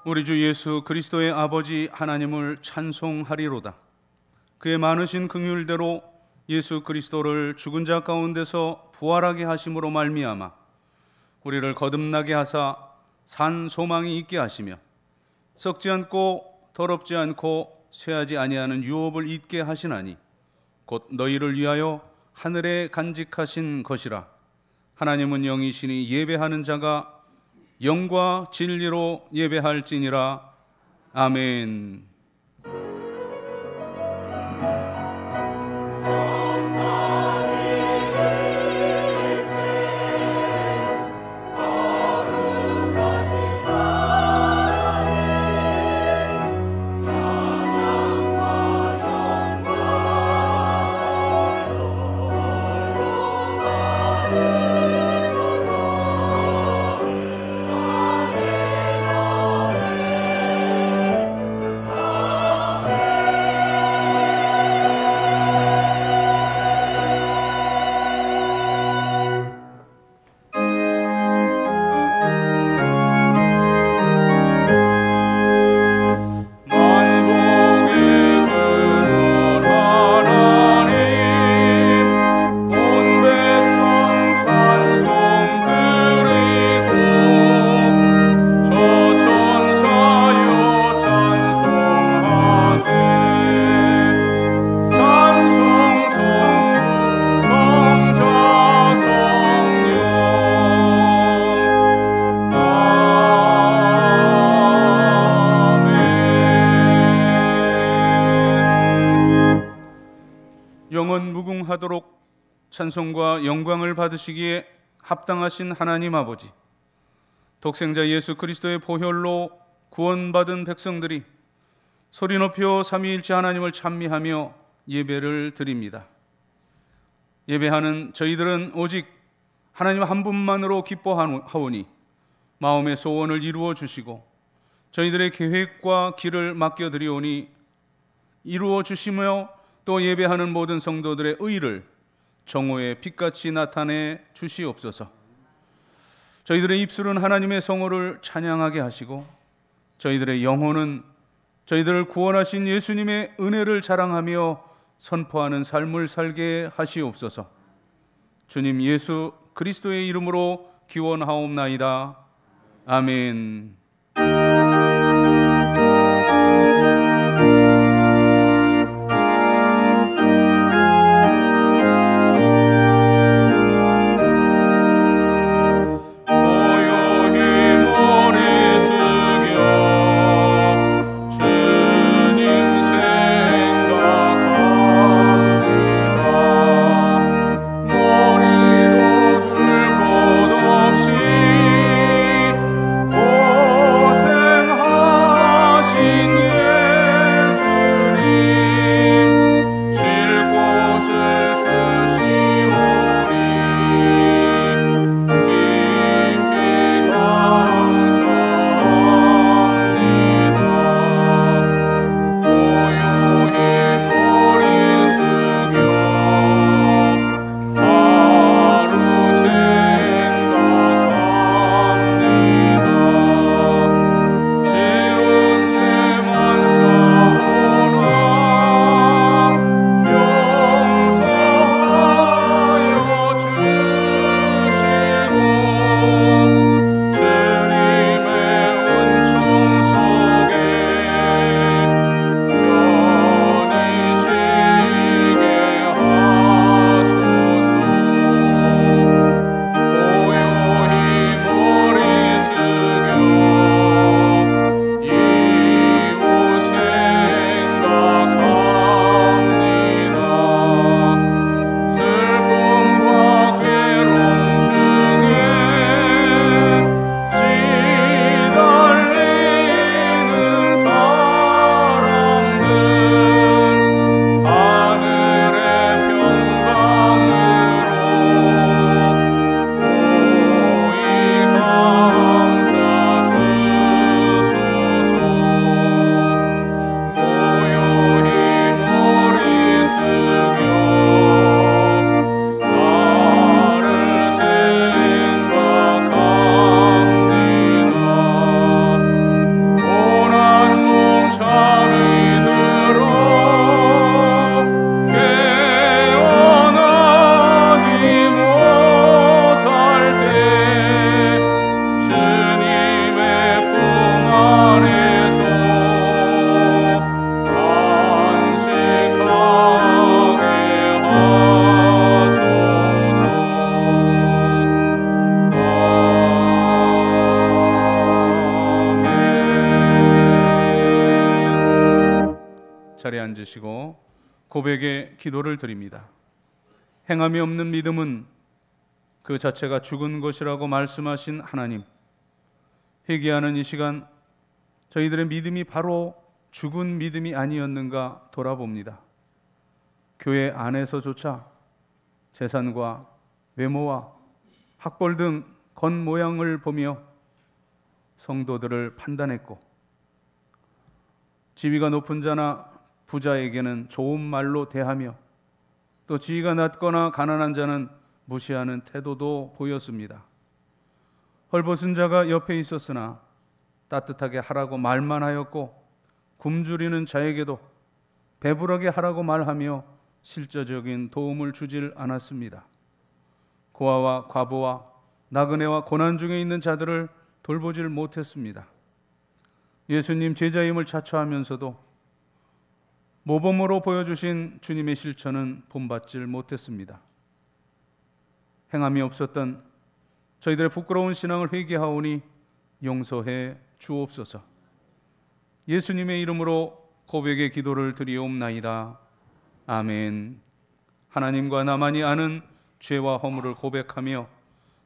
우리 주 예수 그리스도의 아버지 하나님을 찬송하리로다. 그의 많으신 긍휼대로 예수 그리스도를 죽은 자 가운데서 부활하게 하심으로 말미암아 우리를 거듭나게 하사 산 소망이 있게 하시며 썩지 않고 더럽지 않고 쇠하지 아니하는 유업을 잊게 하시나니 곧 너희를 위하여 하늘에 간직하신 것이라. 하나님은 영이시니 예배하는 자가 영과 진리로 예배할지니라. 아멘. 영원 무궁하도록 찬송과 영광을 받으시기에 합당하신 하나님 아버지, 독생자 예수 그리스도의 보혈로 구원받은 백성들이 소리 높여 삼위일체 하나님을 찬미하며 예배를 드립니다. 예배하는 저희들은 오직 하나님 한 분만으로 기뻐하오니 마음의 소원을 이루어 주시고 저희들의 계획과 길을 맡겨드리오니 이루어 주시며 또 예배하는 모든 성도들의 의를 정오의 빛같이 나타내 주시옵소서. 저희들의 입술은 하나님의 성호를 찬양하게 하시고 저희들의 영혼은 저희들을 구원하신 예수님의 은혜를 자랑하며 선포하는 삶을 살게 하시옵소서. 주님 예수 그리스도의 이름으로 기원하옵나이다. 아멘. Oh 자리에 앉으시고 고백의 기도를 드립니다. 행함이 없는 믿음은 그 자체가 죽은 것이라고 말씀하신 하나님, 회개하는 이 시간 저희들의 믿음이 바로 죽은 믿음이 아니었는가 돌아봅니다. 교회 안에서조차 재산과 외모와 학벌 등 겉모양을 보며 성도들을 판단했고, 지위가 높은 자나 부자에게는 좋은 말로 대하며 또 지위가 낮거나 가난한 자는 무시하는 태도도 보였습니다. 헐벗은 자가 옆에 있었으나 따뜻하게 하라고 말만 하였고, 굶주리는 자에게도 배부르게 하라고 말하며 실제적인 도움을 주질 않았습니다. 고아와 과부와 나그네와 고난 중에 있는 자들을 돌보질 못했습니다. 예수님 제자임을 자처하면서도 모범으로 보여주신 주님의 실천은 본받질 못했습니다. 행함이 없었던 저희들의 부끄러운 신앙을 회개하오니 용서해 주옵소서. 예수님의 이름으로 고백의 기도를 드리옵나이다. 아멘. 하나님과 나만이 아는 죄와 허물을 고백하며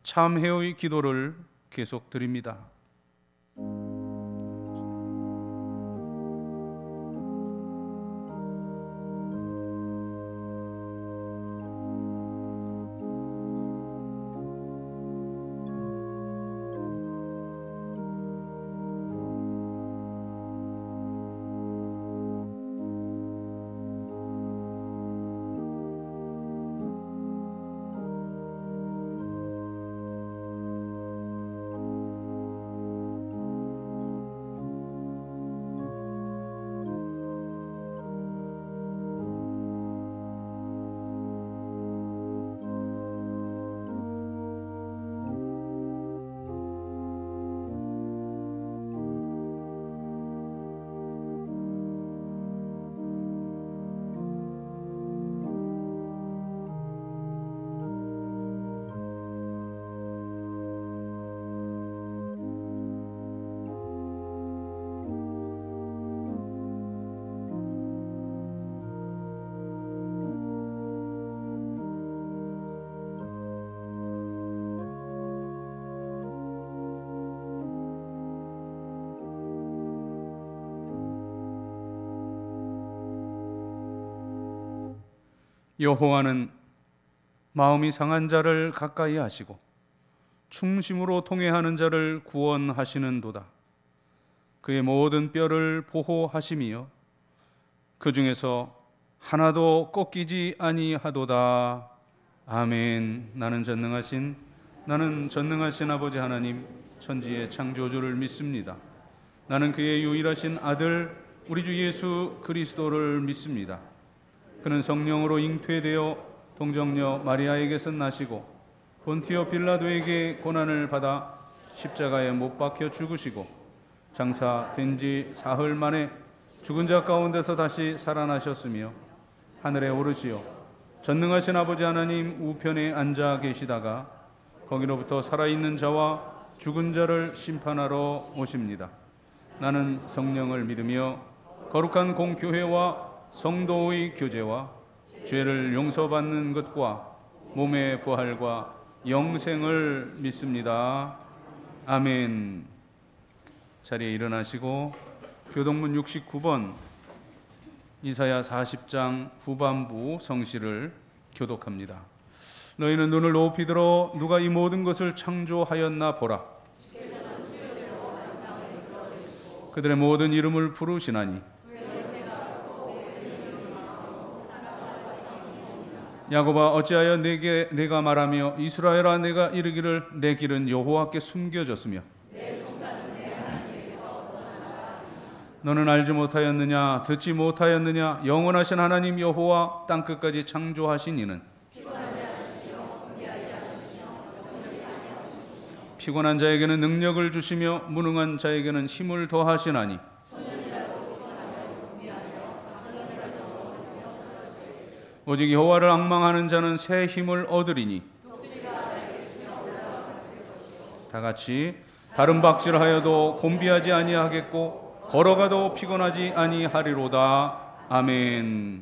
참회의 기도를 계속 드립니다. 여호와는 마음이 상한 자를 가까이 하시고 충심으로 통회하는 자를 구원하시는도다. 그의 모든 뼈를 보호하심이요 그 중에서 하나도 꺾이지 아니하도다. 아멘. 나는 전능하신 아버지 하나님 천지의 창조주를 믿습니다. 나는 그의 유일하신 아들 우리 주 예수 그리스도를 믿습니다. 그는 성령으로 잉태되어 동정녀 마리아에게서 나시고 본티오 빌라도에게 고난을 받아 십자가에 못 박혀 죽으시고 장사된 지 사흘 만에 죽은 자 가운데서 다시 살아나셨으며 하늘에 오르시어 전능하신 아버지 하나님 우편에 앉아 계시다가 거기로부터 살아있는 자와 죽은 자를 심판하러 오십니다. 나는 성령을 믿으며 거룩한 공교회와 성도의 교제와 죄를 용서받는 것과 몸의 부활과 영생을 믿습니다. 아멘. 자리에 일어나시고 교동문 69번 이사야 40장 후반부 성시를 교독합니다. 너희는 눈을 높이 들어 누가 이 모든 것을 창조하였나 보라. 그들의 모든 이름을 부르시나니 야곱아 어찌하여 내가 말하며 이스라엘아 내가 이르기를 내 길은 여호와께 숨겨졌으며 너는 알지 못하였느냐 듣지 못하였느냐 영원하신 하나님 여호와 땅끝까지 창조하신 이는 피곤한 자에게는 능력을 주시며 무능한 자에게는 힘을 더하시나니 오직 여호와를 앙망하는 자는 새 힘을 얻으리니 다같이 다른 박질하여도 곤비하지 아니하겠고 걸어가도 피곤하지 아니하리로다. 아멘.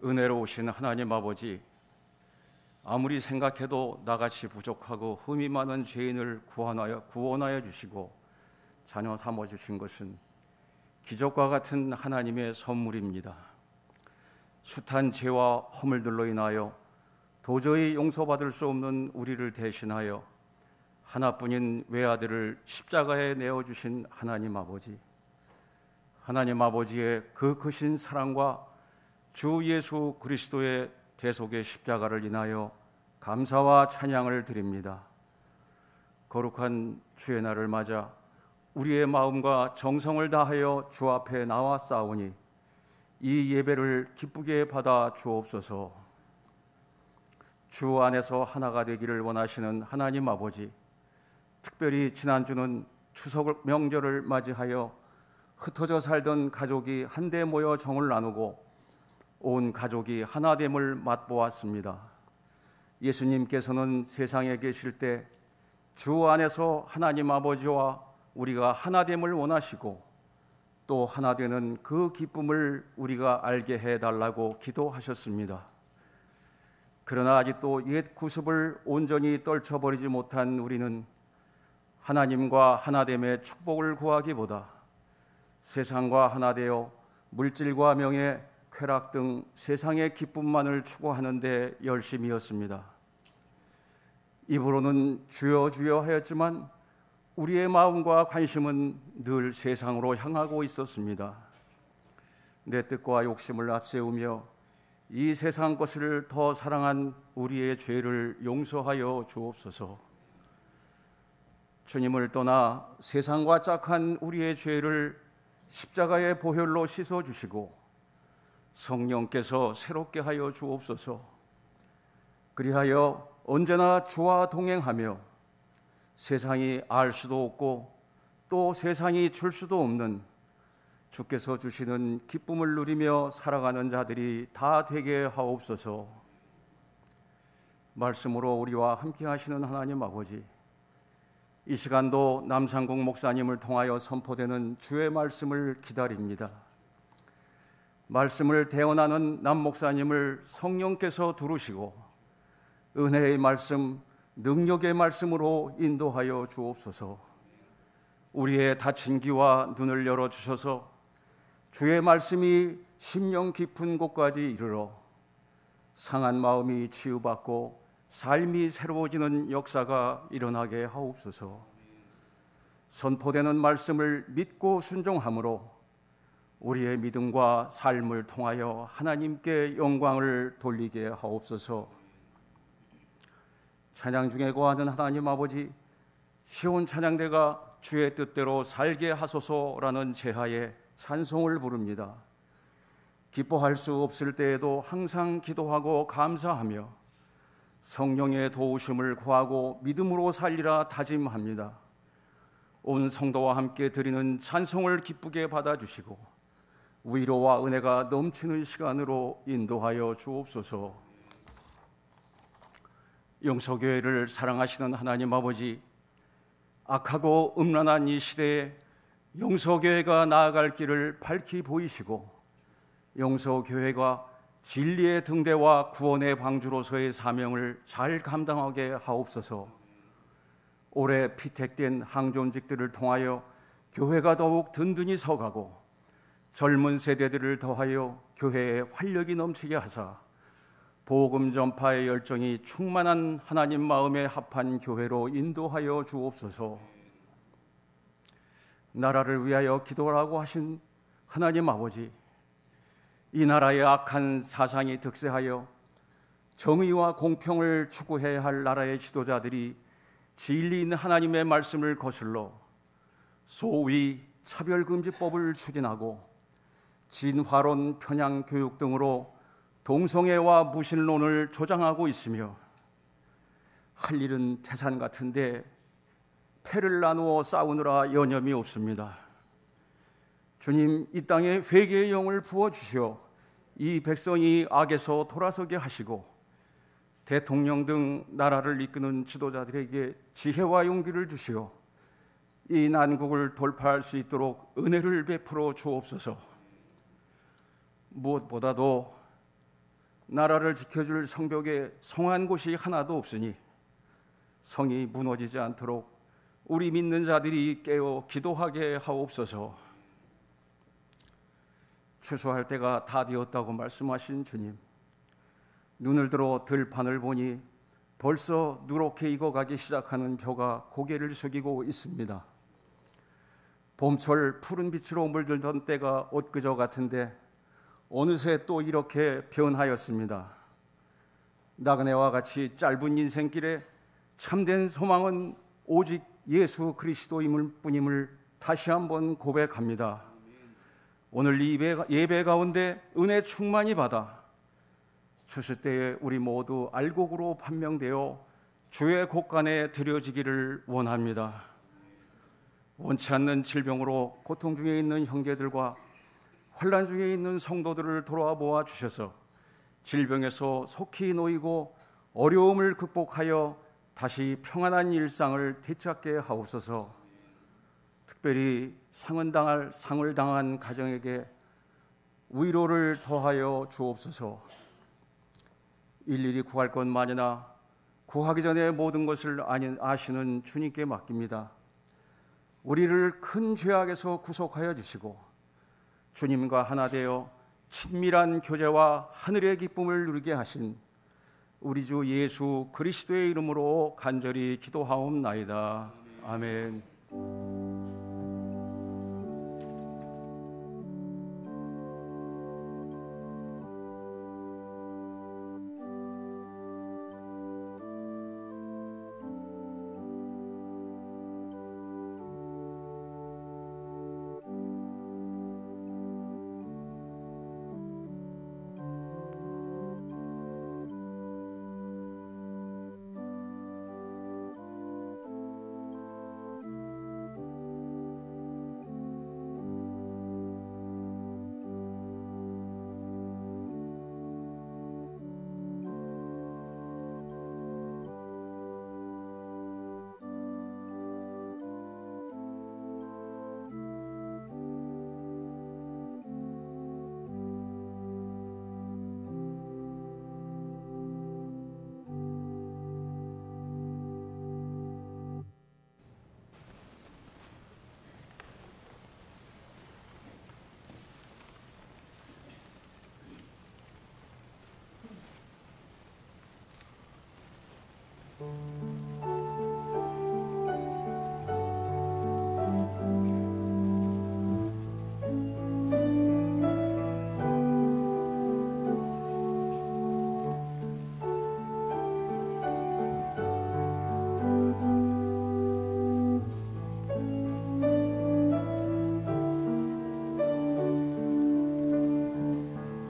은혜로우신 하나님 아버지, 아무리 생각해도 나같이 부족하고 흠이 많은 죄인을 구원하여 주시고 자녀 삼아 주신 것은 기적과 같은 하나님의 선물입니다. 숱한 죄와 허물들로 인하여 도저히 용서받을 수 없는 우리를 대신하여 하나뿐인 외아들을 십자가에 내어주신 하나님 아버지, 하나님 아버지의 그 크신 사랑과 주 예수 그리스도의 대속의 십자가를 인하여 감사와 찬양을 드립니다. 거룩한 주의 날을 맞아 우리의 마음과 정성을 다하여 주 앞에 나와 싸우니 이 예배를 기쁘게 받아 주옵소서. 주 안에서 하나가 되기를 원하시는 하나님 아버지, 특별히 지난주는 추석 명절을 맞이하여 흩어져 살던 가족이 한데 모여 정을 나누고 온 가족이 하나됨을 맛보았습니다. 예수님께서는 세상에 계실 때 주 안에서 하나님 아버지와 우리가 하나됨을 원하시고 또 하나되는 그 기쁨을 우리가 알게 해달라고 기도하셨습니다. 그러나 아직도 옛 구습을 온전히 떨쳐버리지 못한 우리는 하나님과 하나됨의 축복을 구하기보다 세상과 하나되어 물질과 명예, 쾌락 등 세상의 기쁨만을 추구하는 데 열심이었습니다. 입으로는 주여 주여 하였지만 우리의 마음과 관심은 늘 세상으로 향하고 있었습니다. 내 뜻과 욕심을 앞세우며 이 세상 것을 더 사랑한 우리의 죄를 용서하여 주옵소서. 주님을 떠나 세상과 짝한 우리의 죄를 십자가의 보혈로 씻어주시고 성령께서 새롭게 하여 주옵소서. 그리하여 언제나 주와 동행하며 세상이 알 수도 없고 또 세상이 줄 수도 없는 주께서 주시는 기쁨을 누리며 살아가는 자들이 다 되게 하옵소서. 말씀으로 우리와 함께 하시는 하나님 아버지, 이 시간도 남상국 목사님을 통하여 선포되는 주의 말씀을 기다립니다. 말씀을 대언하는 남 목사님을 성령께서 두르시고 은혜의 말씀, 능력의 말씀으로 인도하여 주옵소서. 우리의 닫힌 귀와 눈을 열어주셔서 주의 말씀이 심령 깊은 곳까지 이르러 상한 마음이 치유받고 삶이 새로워지는 역사가 일어나게 하옵소서. 선포되는 말씀을 믿고 순종함으로 우리의 믿음과 삶을 통하여 하나님께 영광을 돌리게 하옵소서. 찬양 중에 거하는 하나님 아버지, 시온 찬양대가 주의 뜻대로 살게 하소서라는 제하에 찬송을 부릅니다. 기뻐할 수 없을 때에도 항상 기도하고 감사하며 성령의 도우심을 구하고 믿음으로 살리라 다짐합니다. 온 성도와 함께 드리는 찬송을 기쁘게 받아주시고 위로와 은혜가 넘치는 시간으로 인도하여 주옵소서. 영서교회를 사랑하시는 하나님 아버지, 악하고 음란한 이 시대에 영서교회가 나아갈 길을 밝히 보이시고 영서교회가 진리의 등대와 구원의 방주로서의 사명을 잘 감당하게 하옵소서. 올해 피택된 항존직들을 통하여 교회가 더욱 든든히 서가고 젊은 세대들을 더하여 교회에 활력이 넘치게 하사 복음 전파의 열정이 충만한 하나님 마음에 합한 교회로 인도하여 주옵소서. 나라를 위하여 기도하라고 하신 하나님 아버지, 이 나라의 악한 사상이 득세하여 정의와 공평을 추구해야 할 나라의 지도자들이 진리 있는 하나님의 말씀을 거슬러 소위 차별금지법을 추진하고 진화론 편향 교육 등으로 동성애와 무신론을 조장하고 있으며 할 일은 태산 같은데 패를 나누어 싸우느라 여념이 없습니다. 주님, 이 땅에 회개의 영을 부어주시어 이 백성이 악에서 돌아서게 하시고 대통령 등 나라를 이끄는 지도자들에게 지혜와 용기를 주시어 이 난국을 돌파할 수 있도록 은혜를 베풀어 주옵소서. 무엇보다도 나라를 지켜줄 성벽에 성한 곳이 하나도 없으니 성이 무너지지 않도록 우리 믿는 자들이 깨어 기도하게 하옵소서. 추수할 때가 다 되었다고 말씀하신 주님, 눈을 들어 들판을 보니 벌써 누렇게 익어가기 시작하는 벼가 고개를 숙이고 있습니다. 봄철 푸른 빛으로 물들던 때가 엊그저 같은데 어느새 또 이렇게 변하였습니다. 나그네와 같이 짧은 인생길에 참된 소망은 오직 예수 그리스도임을 뿐임을 다시 한번 고백합니다. 오늘 이 예배 가운데 은혜 충만히 받아 추수 때에 우리 모두 알곡으로 판명되어 주의 곳간에 드려지기를 원합니다. 원치 않는 질병으로 고통 중에 있는 형제들과 환난 중에 있는 성도들을 돌아보아 주셔서 질병에서 속히 놓이고 어려움을 극복하여 다시 평안한 일상을 되찾게 하옵소서. 특별히 상을 당한 가정에게 위로를 더하여 주옵소서. 일일이 구할 것만이나 구하기 전에 모든 것을 아시는 주님께 맡깁니다. 우리를 큰 죄악에서 구속하여 주시고 주님과 하나 되어 친밀한 교제와 하늘의 기쁨을 누리게 하신 우리 주 예수 그리스도의 이름으로 간절히 기도하옵나이다. 아멘.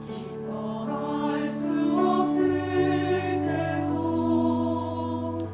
기뻐할 수 없을 때도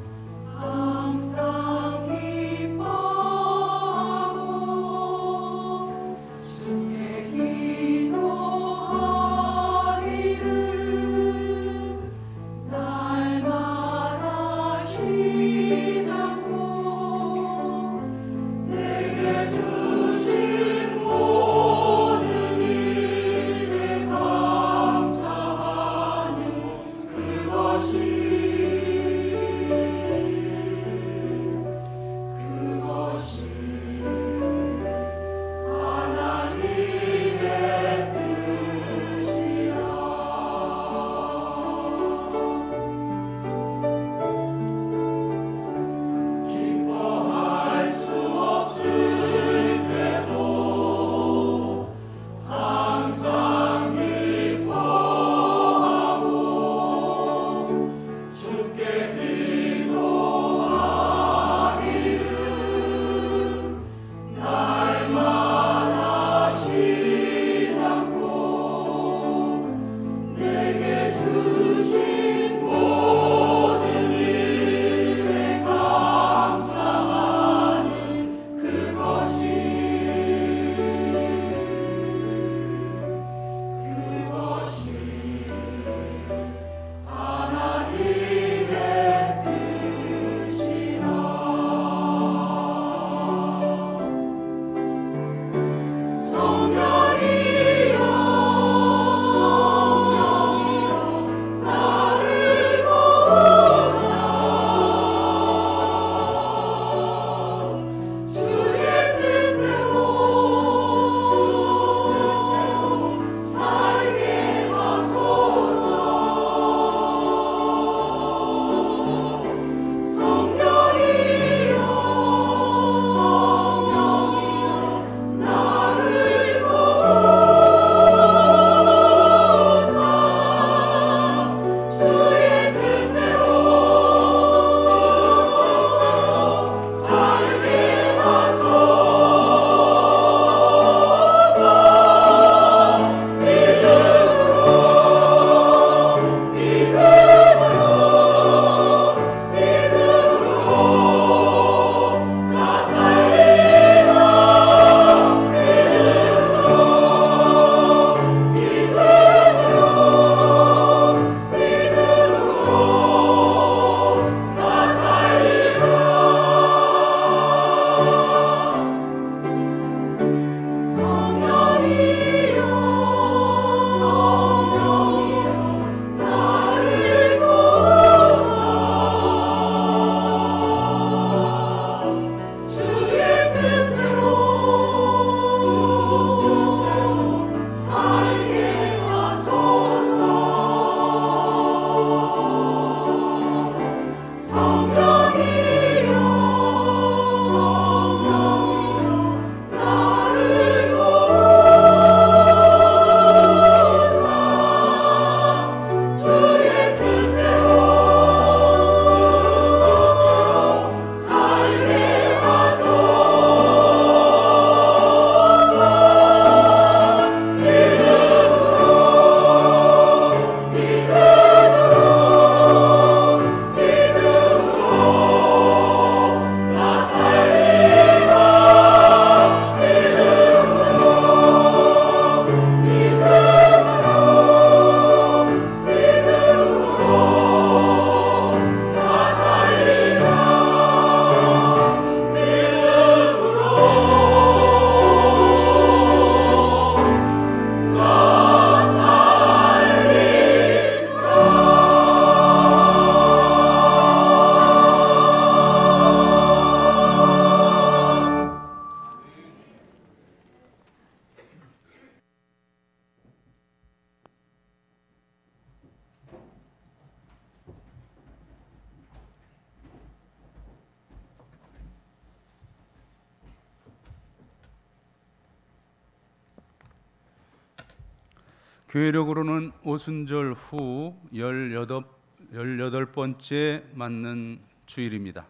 교회력으로는 오순절 후 18번째 맞는 주일입니다.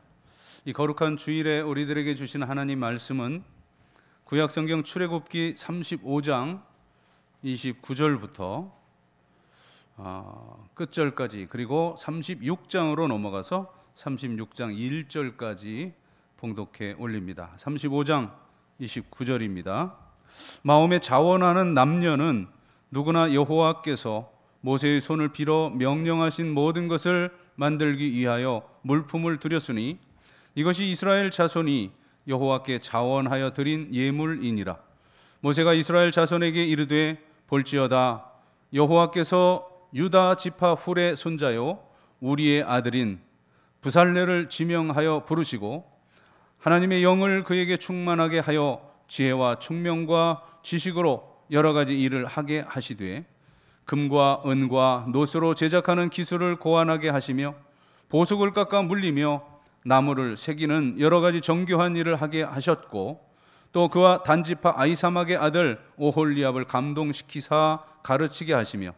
이 거룩한 주일에 우리들에게 주신 하나님 말씀은 구약성경 출애굽기 35장 29절부터 끝절까지, 그리고 36장으로 넘어가서 36장 1절까지 봉독해 올립니다. 35장 29절입니다. 마음에 자원하는 남녀는 누구나 여호와께서 모세의 손을 빌어 명령하신 모든 것을 만들기 위하여 물품을 드렸으니 이것이 이스라엘 자손이 여호와께 자원하여 드린 예물이니라. 모세가 이스라엘 자손에게 이르되 볼지어다 여호와께서 유다 지파 훌의 손자요 우리의 아들인 부살레를 지명하여 부르시고 하나님의 영을 그에게 충만하게 하여 지혜와 총명과 지식으로 여러 가지 일을 하게 하시되 금과 은과 노스로 제작하는 기술을 고안하게 하시며 보석을 깎아 물리며 나무를 새기는 여러 가지 정교한 일을 하게 하셨고 또 그와 단지파 아이사막의 아들 오홀리압을 감동시키사 가르치게 하시며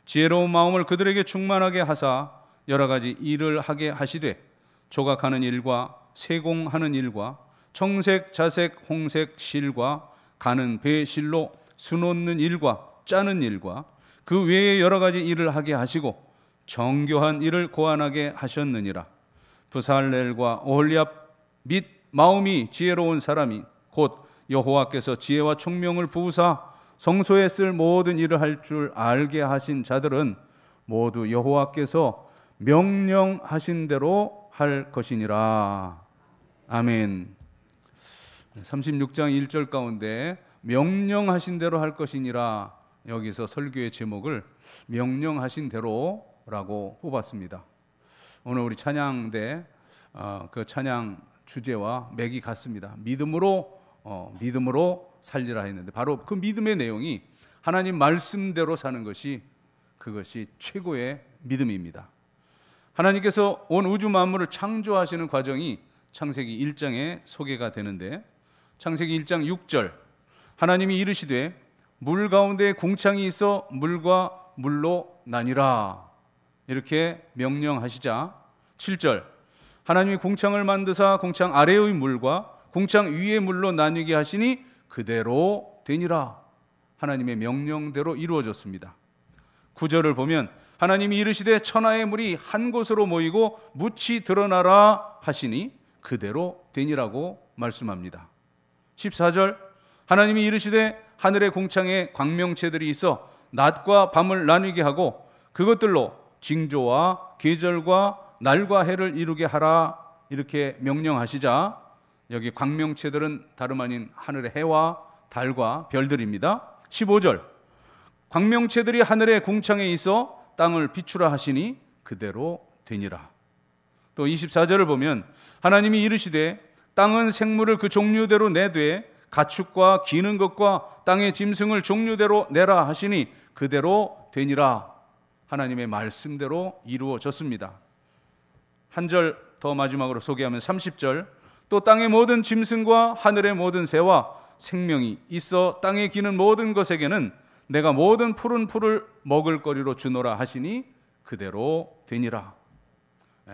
지혜로운 마음을 그들에게 충만하게 하사 여러 가지 일을 하게 하시되 조각하는 일과 세공하는 일과 청색, 자색, 홍색 실과 가는 배 실로 수놓는 일과 짜는 일과 그 외에 여러 가지 일을 하게 하시고 정교한 일을 고안하게 하셨느니라. 부살렐과 오홀리압 및 마음이 지혜로운 사람이 곧 여호와께서 지혜와 총명을 부으사 성소에 쓸 모든 일을 할 줄 알게 하신 자들은 모두 여호와께서 명령하신 대로 할 것이니라. 아멘. 36장 1절 가운데 명령하신 대로 할 것이니라, 여기서 설교의 제목을 명령하신 대로라고 뽑았습니다. 오늘 우리 찬양대 그 찬양 주제와 맥이 같습니다. 믿음으로 살리라 했는데 바로 그 믿음의 내용이 하나님 말씀대로 사는 것이 그것이 최고의 믿음입니다. 하나님께서 온 우주 만물을 창조하시는 과정이 창세기 1장에 소개가 되는데 창세기 1장 6절 하나님이 이르시되 물 가운데 궁창이 있어 물과 물로 나뉘라 이렇게 명령하시자 7절 하나님이 궁창을 만드사 궁창 아래의 물과 궁창 위의 물로 나뉘게 하시니 그대로 되니라. 하나님의 명령대로 이루어졌습니다. 9절을 보면 하나님이 이르시되 천하의 물이 한 곳으로 모이고 묻이 드러나라 하시니 그대로 되니라고 말씀합니다. 14절 하나님이 이르시되 하늘의 궁창에 광명체들이 있어 낮과 밤을 나뉘게 하고 그것들로 징조와 계절과 날과 해를 이루게 하라 이렇게 명령하시자 여기 광명체들은 다름 아닌 하늘의 해와 달과 별들입니다. 15절 광명체들이 하늘의 궁창에 있어 땅을 비추라 하시니 그대로 되니라. 또 24절을 보면 하나님이 이르시되 땅은 생물을 그 종류대로 내되 가축과 기는 것과 땅의 짐승을 종류대로 내라 하시니 그대로 되니라. 하나님의 말씀대로 이루어졌습니다. 한 절 더 마지막으로 소개하면 30절 또 땅의 모든 짐승과 하늘의 모든 새와 생명이 있어 땅에 기는 모든 것에게는 내가 모든 푸른 풀을 먹을 거리로 주노라 하시니 그대로 되니라.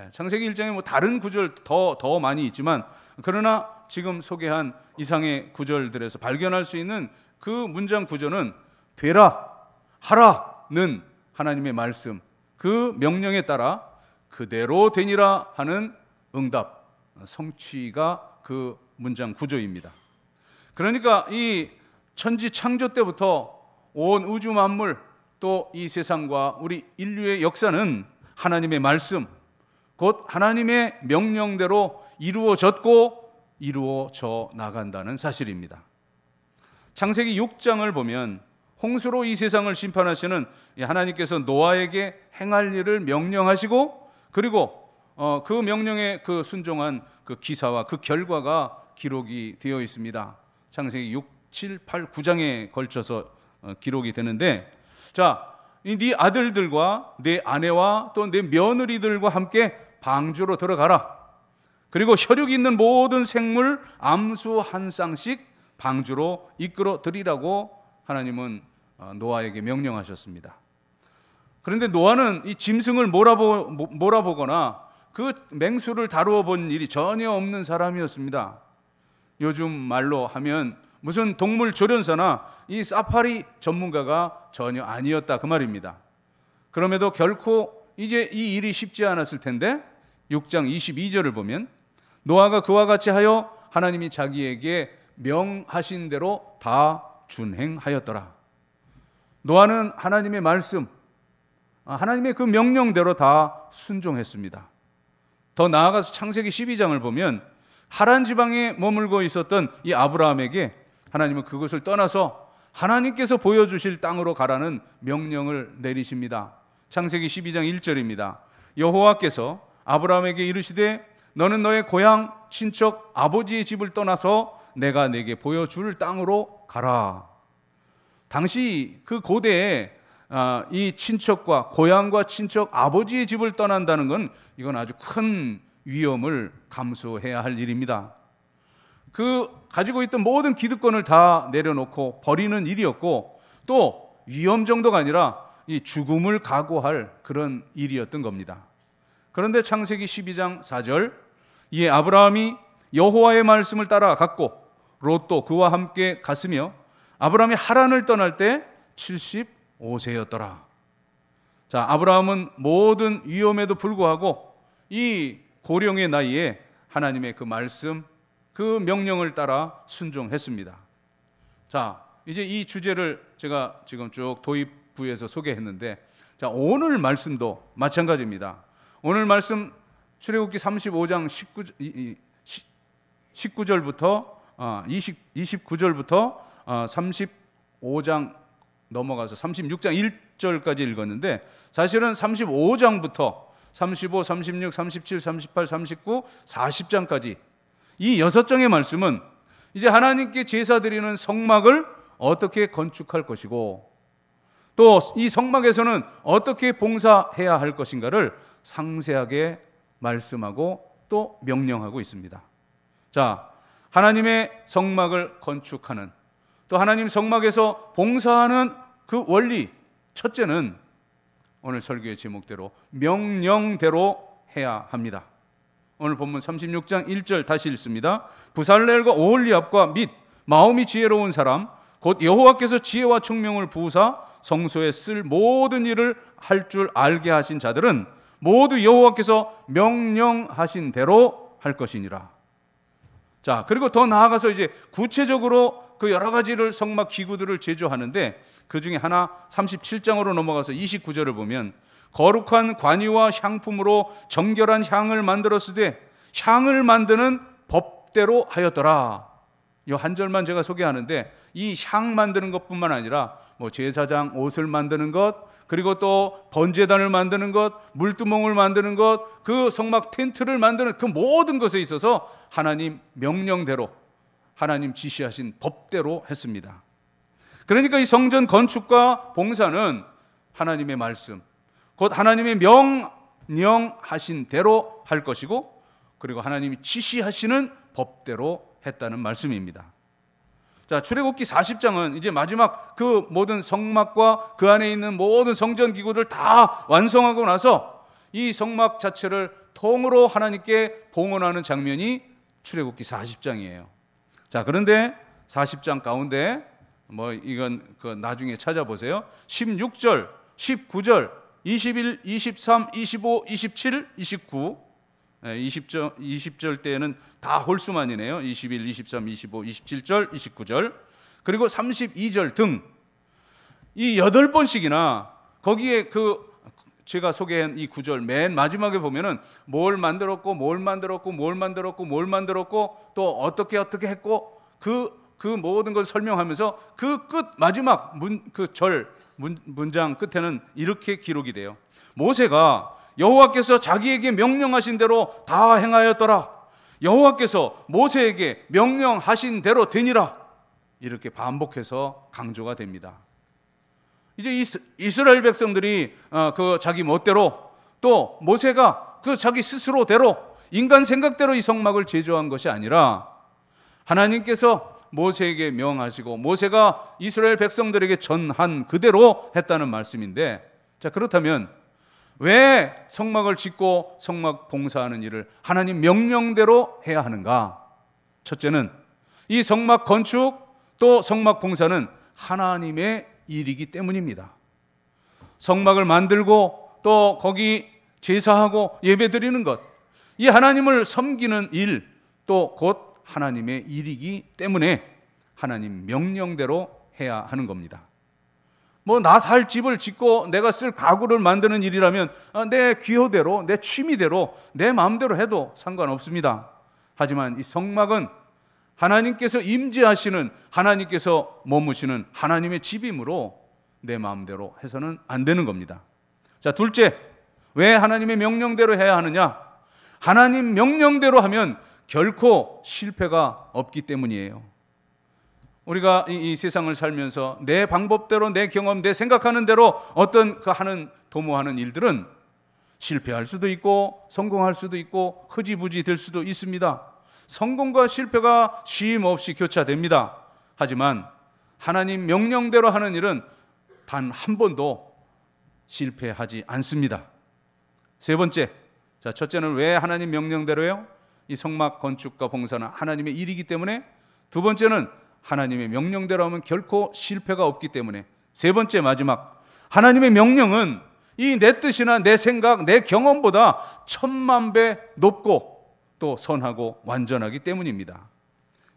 창세기 1장에 다른 구절 더 많이 있지만 그러나 지금 소개한 이상의 구절들에서 발견할 수 있는 그 문장 구조는 되라, 하라는 하나님의 말씀, 그 명령에 따라 그대로 되니라 하는 응답, 성취가 그 문장 구조입니다. 그러니까 이 천지 창조 때부터 온 우주 만물 또 이 세상과 우리 인류의 역사는 하나님의 말씀, 곧 하나님의 명령대로 이루어졌고 이루어져 나간다는 사실입니다. 창세기 6장을 보면 홍수로 이 세상을 심판하시는 하나님께서 노아에게 행할 일을 명령하시고 그리고 그 명령에 그 순종한 그 기사와 그 결과가 기록이 되어 있습니다. 창세기 6, 7, 8, 9장에 걸쳐서 기록이 되는데 자, 네 아들들과 내 아내와 또 내 며느리들과 함께 방주로 들어가라. 그리고 혈육 있는 모든 생물 암수 한 쌍씩 방주로 이끌어 드리라고 하나님은 노아에게 명령하셨습니다. 그런데 노아는 이 짐승을 몰아보거나 그 맹수를 다루어 본 일이 전혀 없는 사람이었습니다. 요즘 말로 하면 무슨 동물 조련사나 이 사파리 전문가가 전혀 아니었다 그 말입니다. 그럼에도 결코 이제 이 일이 쉽지 않았을 텐데 6장 22절을 보면 노아가 그와 같이 하여 하나님이 자기에게 명하신 대로 다 준행하였더라. 노아는 하나님의 말씀, 하나님의 그 명령대로 다 순종했습니다. 더 나아가서 창세기 12장을 보면 하란 지방에 머물고 있었던 이 아브라함에게 하나님은 그것을 떠나서 하나님께서 보여주실 땅으로 가라는 명령을 내리십니다. 창세기 12장 1절입니다. 여호와께서 아브라함에게 이르시되 너는 너의 고향 친척 아버지의 집을 떠나서 내가 내게 보여줄 땅으로 가라. 당시 그 고대에 이 친척과 고향과 친척 아버지의 집을 떠난다는 건 이건 아주 큰 위험을 감수해야 할 일입니다. 그 가지고 있던 모든 기득권을 다 내려놓고 버리는 일이었고 또 위험 정도가 아니라 이 죽음을 각오할 그런 일이었던 겁니다. 그런데 창세기 12장 4절 이에 아브라함이 여호와의 말씀을 따라 갔고 롯도 그와 함께 갔으며 아브라함이 하란을 떠날 때 75세였더라. 자, 아브라함은 모든 위험에도 불구하고 이 고령의 나이에 하나님의 그 말씀, 그 명령을 따라 순종했습니다. 자, 이제 이 주제를 제가 지금 쭉 도입부에서 소개했는데, 자, 오늘 말씀도 마찬가지입니다. 오늘 말씀 출애굽기 35장 19절부터 29절부터 35장 넘어가서 36장 1절까지 읽었는데 사실은 35장부터 35, 36, 37, 38, 39, 40장까지 이 6장의 말씀은 이제 하나님께 제사 드리는 성막을 어떻게 건축할 것이고 또 이 성막에서는 어떻게 봉사해야 할 것인가를 상세하게 말씀하고 또 명령하고 있습니다. 자, 하나님의 성막을 건축하는 또 하나님 성막에서 봉사하는 그 원리 첫째는 오늘 설교의 제목대로 명령대로 해야 합니다. 오늘 본문 36장 1절 다시 읽습니다. 부살렐과 오홀리압과 및 마음이 지혜로운 사람 곧 여호와께서 지혜와 총명을 부으사 성소에 쓸 모든 일을 할 줄 알게 하신 자들은 모두 여호와께서 명령하신 대로 할 것이니라. 자, 그리고 더 나아가서 이제 구체적으로 그 여러 가지를 성막 기구들을 제조하는데 그 중에 하나 37장으로 넘어가서 29절을 보면 거룩한 관유와 향품으로 정결한 향을 만들었으되 향을 만드는 법대로 하였더라. 이 한 절만 제가 소개하는데 이 향 만드는 것뿐만 아니라 뭐 제사장 옷을 만드는 것 그리고 또 번제단을 만드는 것, 물두멍을 만드는 것, 그 성막 텐트를 만드는 그 모든 것에 있어서 하나님 명령대로 하나님 지시하신 법대로 했습니다. 그러니까 이 성전 건축과 봉사는 하나님의 말씀, 곧 하나님의 명령하신 대로 할 것이고 그리고 하나님이 지시하시는 법대로 했다는 말씀입니다. 자, 출애굽기 40장은 이제 마지막 그 모든 성막과 그 안에 있는 모든 성전 기구들 다 완성하고 나서 이 성막 자체를 통으로 하나님께 봉헌하는 장면이 출애굽기 40장이에요. 자, 그런데 40장 가운데 뭐 이건 그 나중에 찾아보세요. 16절, 19절, 21, 23, 25, 27, 29 20절 때에는 다 홀수만이네요. 21, 23, 25, 27절, 29절 그리고 32절 등 이 8번씩이나 거기에 그 제가 소개한 이 구절 맨 마지막에 보면은 뭘 만들었고 뭘 만들었고 뭘 만들었고 뭘 만들었고 또 어떻게 했고 그 모든 것을 설명하면서 그 끝 마지막 문장 끝에는 이렇게 기록이 돼요. 모세가 여호와께서 자기에게 명령하신 대로 다 행하였더라. 여호와께서 모세에게 명령하신 대로 되니라. 이렇게 반복해서 강조가 됩니다. 이제 이스라엘 백성들이 그 자기 멋대로 또 모세가 그 자기 스스로대로 인간 생각대로 이 성막을 제조한 것이 아니라 하나님께서 모세에게 명하시고 모세가 이스라엘 백성들에게 전한 그대로 했다는 말씀인데, 자, 그렇다면 왜 성막을 짓고 성막 봉사하는 일을 하나님 명령대로 해야 하는가? 첫째는 이 성막 건축 또 성막 봉사는 하나님의 일이기 때문입니다. 성막을 만들고 또 거기 제사하고 예배드리는 것, 이 하나님을 섬기는 일, 또 곧 하나님의 일이기 때문에 하나님 명령대로 해야 하는 겁니다. 뭐 나 살 집을 짓고 내가 쓸 가구를 만드는 일이라면 내 기호대로, 내 취미대로, 내 마음대로 해도 상관없습니다. 하지만 이 성막은 하나님께서 임재하시는, 하나님께서 머무시는 하나님의 집이므로 내 마음대로 해서는 안 되는 겁니다. 자, 둘째, 왜 하나님의 명령대로 해야 하느냐? 하나님 명령대로 하면 결코 실패가 없기 때문이에요. 우리가 이 세상을 살면서 내 방법대로, 내 경험, 내 생각하는 대로 어떤 하는 도모하는 일들은 실패할 수도 있고 성공할 수도 있고 흐지부지 될 수도 있습니다. 성공과 실패가 쉼 없이 교차됩니다. 하지만 하나님 명령대로 하는 일은 단 한 번도 실패하지 않습니다. 세 번째, 자, 첫째는 왜 하나님 명령대로요? 이 성막 건축과 봉사는 하나님의 일이기 때문에. 두 번째는 하나님의 명령대로 하면 결코 실패가 없기 때문에. 세 번째, 마지막, 하나님의 명령은 이 내 뜻이나 내 생각, 내 경험보다 1000만 배 높고 또 선하고 완전하기 때문입니다.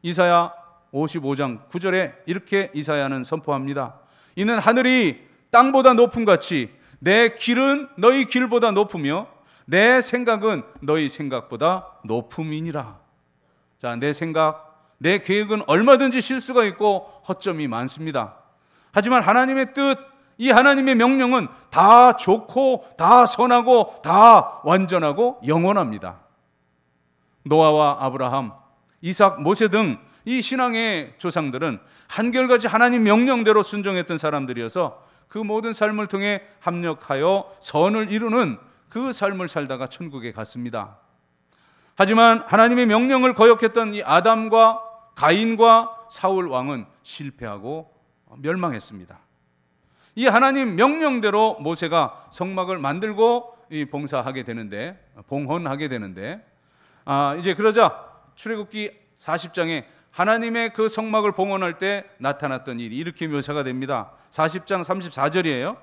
이사야 55장 9절에 이렇게 이사야는 선포합니다. 이는 하늘이 땅보다 높음 같이 내 길은 너희 길보다 높으며 내 생각은 너희 생각보다 높음이니라. 자, 내 생각, 내 계획은 얼마든지 실수가 있고 허점이 많습니다. 하지만 하나님의 뜻, 이 하나님의 명령은 다 좋고 다 선하고 다 완전하고 영원합니다. 노아와 아브라함, 이삭, 모세 등 이 신앙의 조상들은 한결같이 하나님 명령대로 순종했던 사람들이어서 그 모든 삶을 통해 합력하여 선을 이루는 그 삶을 살다가 천국에 갔습니다. 하지만 하나님의 명령을 거역했던 이 아담과 가인과 사울 왕은 실패하고 멸망했습니다. 이 하나님 명령대로 모세가 성막을 만들고 봉사하게 되는데, 봉헌하게 되는데, 이제 그러자 출애굽기 40장에 하나님의 그 성막을 봉헌할 때 나타났던 일이 이렇게 묘사가 됩니다. 40장 34절이에요.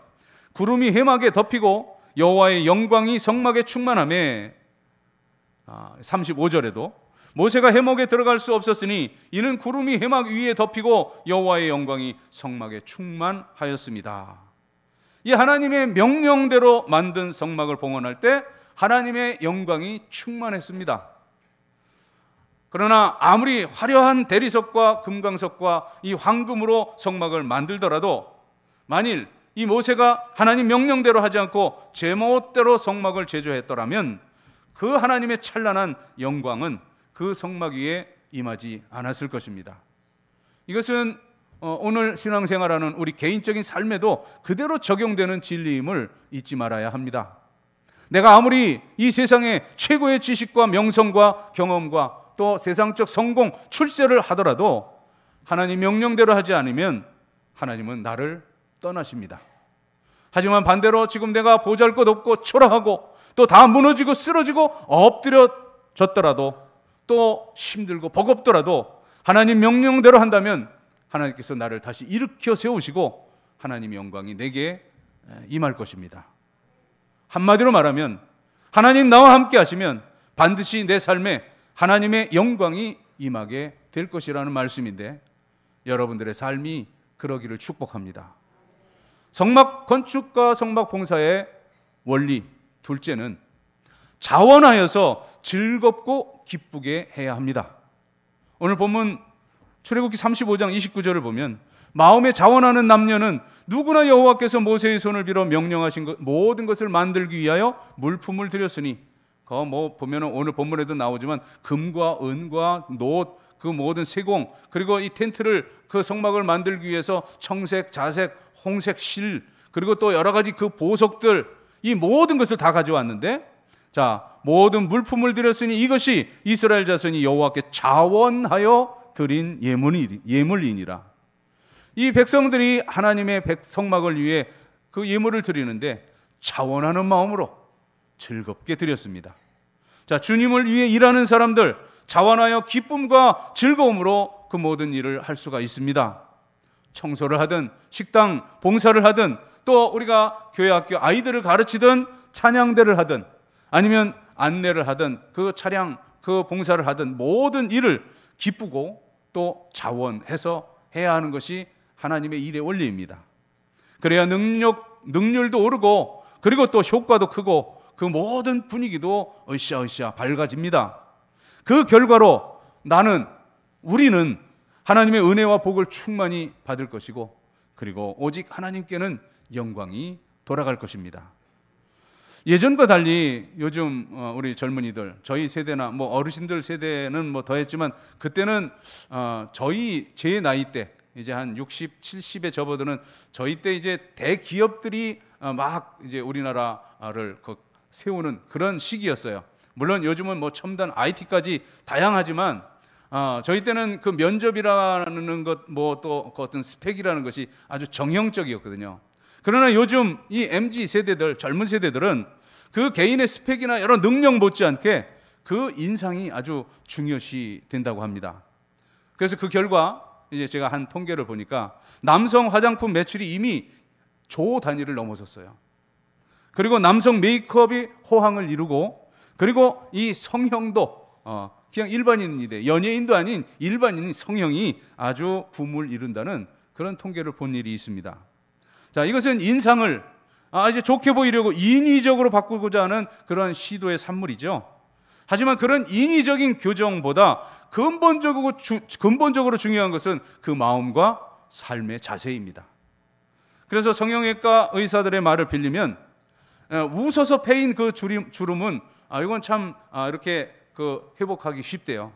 구름이 해막에 덮이고 여호와의 영광이 성막에 충만하며, 35절에도 모세가 해막에 들어갈 수 없었으니 이는 구름이 해막 위에 덮이고 여호와의 영광이 성막에 충만하였습니다. 이 하나님의 명령대로 만든 성막을 봉헌할 때 하나님의 영광이 충만했습니다. 그러나 아무리 화려한 대리석과 금강석과 이 황금으로 성막을 만들더라도 만일 이 모세가 하나님 명령대로 하지 않고 제멋대로 성막을 제조했더라면 그 하나님의 찬란한 영광은 그 성막 위에 임하지 않았을 것입니다. 이것은 오늘 신앙생활하는 우리 개인적인 삶에도 그대로 적용되는 진리임을 잊지 말아야 합니다. 내가 아무리 이 세상에 최고의 지식과 명성과 경험과 또 세상적 성공, 출세를 하더라도 하나님 명령대로 하지 않으면 하나님은 나를 떠나십니다. 하지만 반대로 지금 내가 보잘것없고 초라하고 또 다 무너지고 쓰러지고 엎드려졌더라도 또 힘들고 버겁더라도 하나님 명령대로 한다면 하나님께서 나를 다시 일으켜 세우시고 하나님의 영광이 내게 임할 것입니다. 한마디로 말하면 하나님 나와 함께 하시면 반드시 내 삶에 하나님의 영광이 임하게 될 것이라는 말씀인데, 여러분들의 삶이 그러기를 축복합니다. 성막 건축과 성막 봉사의 원리 둘째는 자원하여서 즐겁고 기쁘게 해야 합니다. 오늘 본문 출애굽기 35장 29절을 보면 마음에 자원하는 남녀는 누구나 여호와께서 모세의 손을 빌어 명령하신 모든 것을 만들기 위하여 물품을 드렸으니, 보면은 오늘 본문에도 나오지만 금과 은과 놋, 그 모든 세공, 그리고 이 텐트를, 그 성막을 만들기 위해서 청색, 자색, 홍색 실, 그리고 또 여러 가지 그 보석들, 이 모든 것을 다 가져왔는데, 자, 모든 물품을 드렸으니 이것이 이스라엘 자손이 여호와께 자원하여 드린 예물이니라. 이 백성들이 하나님의 성막을 위해 그 예물을 드리는데 자원하는 마음으로 즐겁게 드렸습니다. 자, 주님을 위해 일하는 사람들, 자원하여 기쁨과 즐거움으로 그 모든 일을 할 수가 있습니다. 청소를 하든 식당 봉사를 하든 또 우리가 교회 학교 아이들을 가르치든 찬양대를 하든 아니면 안내를 하든 그 차량 그 봉사를 하든 모든 일을 기쁘고 또 자원해서 해야 하는 것이 하나님의 일의 원리입니다. 그래야 능률도 오르고 그리고 또 효과도 크고 그 모든 분위기도 으쌰으쌰 밝아집니다. 그 결과로 우리는 하나님의 은혜와 복을 충만히 받을 것이고 그리고 오직 하나님께는 영광이 돌아갈 것입니다. 예전과 달리 요즘 우리 젊은이들, 저희 세대나 뭐 어르신들 세대는 뭐 더했지만 그때는 제 나이 때 이제 한 60, 70에 접어드는 저희 때 이제 대기업들이 막 이제 우리나라를 세우는 그런 시기였어요. 물론 요즘은 뭐 첨단 IT까지 다양하지만 저희 때는 그 면접이라는 것, 뭐 또 그 어떤 스펙이라는 것이 아주 정형적이었거든요. 그러나 요즘 이 MZ 세대들, 젊은 세대들은 그 개인의 스펙이나 여러 능력 못지않게 그 인상이 아주 중요시 된다고 합니다. 그래서 그 결과 이제 제가 한 통계를 보니까 남성 화장품 매출이 이미 조 단위를 넘어섰어요. 그리고 남성 메이크업이 호황을 이루고 그리고 이 성형도 그냥 일반인인데 연예인도 아닌 일반인 성형이 아주 붐을 이룬다는 그런 통계를 본 일이 있습니다. 자, 이것은 인상을 이제 좋게 보이려고 인위적으로 바꾸고자 하는 그런 시도의 산물이죠. 하지만 그런 인위적인 교정보다 근본적으로 중요한 것은 그 마음과 삶의 자세입니다. 그래서 성형외과 의사들의 말을 빌리면 웃어서 패인 그 주름은 이건 참 이렇게 회복하기 쉽대요.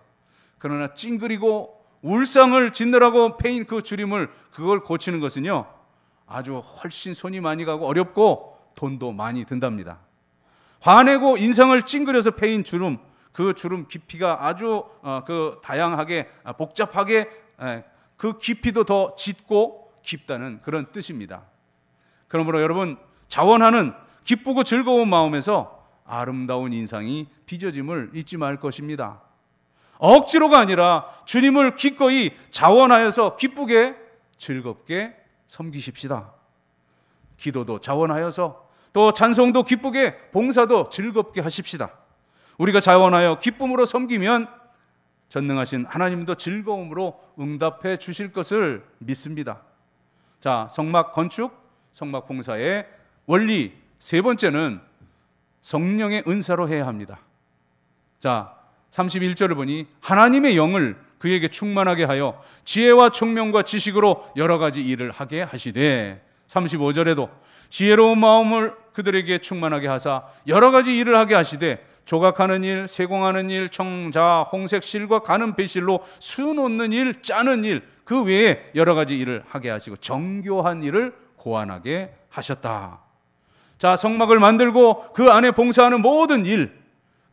그러나 찡그리고 울상을 짓느라고 패인 그 주름을 그걸 고치는 것은요 아주 훨씬 손이 많이 가고 어렵고 돈도 많이 든답니다. 화내고 인상을 찡그려서 패인 주름, 그 주름 깊이가 아주 다양하게 복잡하게 그 깊이도 더 짙고 깊다는 그런 뜻입니다. 그러므로 여러분 자원하는 기쁘고 즐거운 마음에서 아름다운 인상이 빚어짐을 잊지 말 것입니다. 억지로가 아니라 주님을 기꺼이 자원하여서 기쁘게 즐겁게 섬기십시다. 기도도 자원하여서 또 찬송도 기쁘게 봉사도 즐겁게 하십시다. 우리가 자원하여 기쁨으로 섬기면 전능하신 하나님도 즐거움으로 응답해 주실 것을 믿습니다. 자, 성막 건축, 성막 봉사의 원리 세 번째는 성령의 은사로 해야 합니다. 자, 31절을 보니 하나님의 영을 그에게 충만하게 하여 지혜와 총명과 지식으로 여러 가지 일을 하게 하시되 35절에도 지혜로운 마음을 그들에게 충만하게 하사 여러 가지 일을 하게 하시되 조각하는 일, 세공하는 일, 청자, 홍색 실과 가는 배실로 수 놓는 일, 짜는 일, 그 외에 여러 가지 일을 하게 하시고 정교한 일을 고안하게 하셨다. 자, 성막을 만들고 그 안에 봉사하는 모든 일,